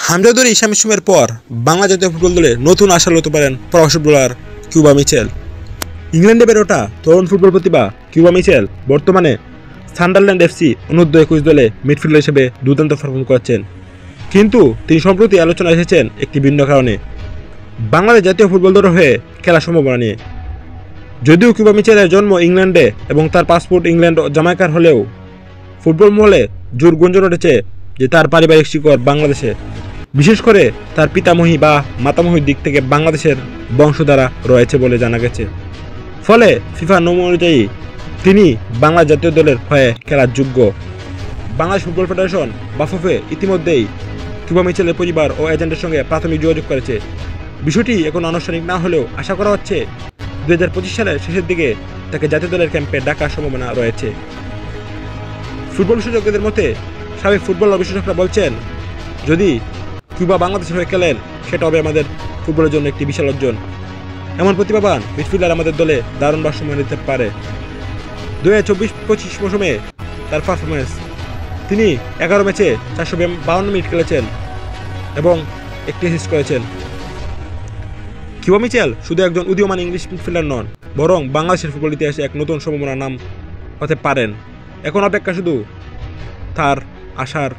হামজাদুর ইসা মিশুমের পর বাংলা জাতীয় ফুটবল দলে নতুন আশা হতে পারেন প্রবাসী ফুটবলার কিউবা মিচেল। ইংল্যান্ডে বেড়ে ওঠা তরুণ ফুটবল প্রতিভা কিউবা মিচেল বর্তমানে সান্ডারল্যান্ড এফসি অনূর্ধ্ব-21 দলে মিডফিল্ডার হিসেবে দুর্দান্ত পারফর্ম করছেন। কিন্তু তিনি সম্প্রতি আলোচনায় এসেছেন একটি ভিন্ন কারণে, বাংলাদেশ জাতীয় ফুটবল দলের হয়ে খেলার সম্ভাবনা নিয়ে। যদিও কিউবা মিচেলের জন্ম ইংল্যান্ডে এবং তার পাসপোর্ট ইংল্যান্ড ও জামাইকার হলেও ফুটবল মহলে জোর গুঞ্জন উঠেছে যে তার পারিবারিক শিকড় বাংলাদেশে, বিশেষ করে তার পিতামহী বা মাতামহীর দিক থেকে বাংলাদেশের বংশধারা রয়েছে বলে জানা গেছে। ফলে ফিফা নিয়ম অনুযায়ী তিনি বাংলা জাতীয় দলের হয়ে খেলার যোগ্য। বাংলাদেশ ফুটবল ফেডারেশন বাফুফে ইতিমধ্যেই কিউবা মিচেলের পরিবার ও এজেন্টের সঙ্গে প্রাথমিক যোগাযোগ করেছে। বিষয়টি এখন আনুষ্ঠানিক না হলেও আশা করা হচ্ছে 2025 সালের শেষের দিকে তাকে জাতীয় দলের ক্যাম্পে ডাকার সম্ভাবনা রয়েছে। ফুটবল বিশেষজ্ঞদের মতে সাবেক ফুটবলার বিশেষজ্ঞরা বলছেন, যদি কিউবা বাংলাদেশের হয়ে খেলেন সেটা হবে আমাদের ফুটবলের জন্য একটি বিশাল অর্জন। এমন প্রতিভাবান মিডফিল্ডার আমাদের দলে দারুণ ভারসাম্য নিতে পারে। 2024-25 মৌসুমে তার পারফরমেন্স, তিনি 11 ম্যাচে 452 মিনিট খেলেছেন এবং একটি অ্যাসিস্ট করেছেন। কিউবা মিচেল শুধু একজন উদীয়মান ইংলিশ মিডফিল্ডার নন, বরং বাংলাদেশের ফুটবল ইতিহাসে এক নতুন সম্ভাবনার নাম হতে পারেন। এখন অপেক্ষা শুধু তার আশার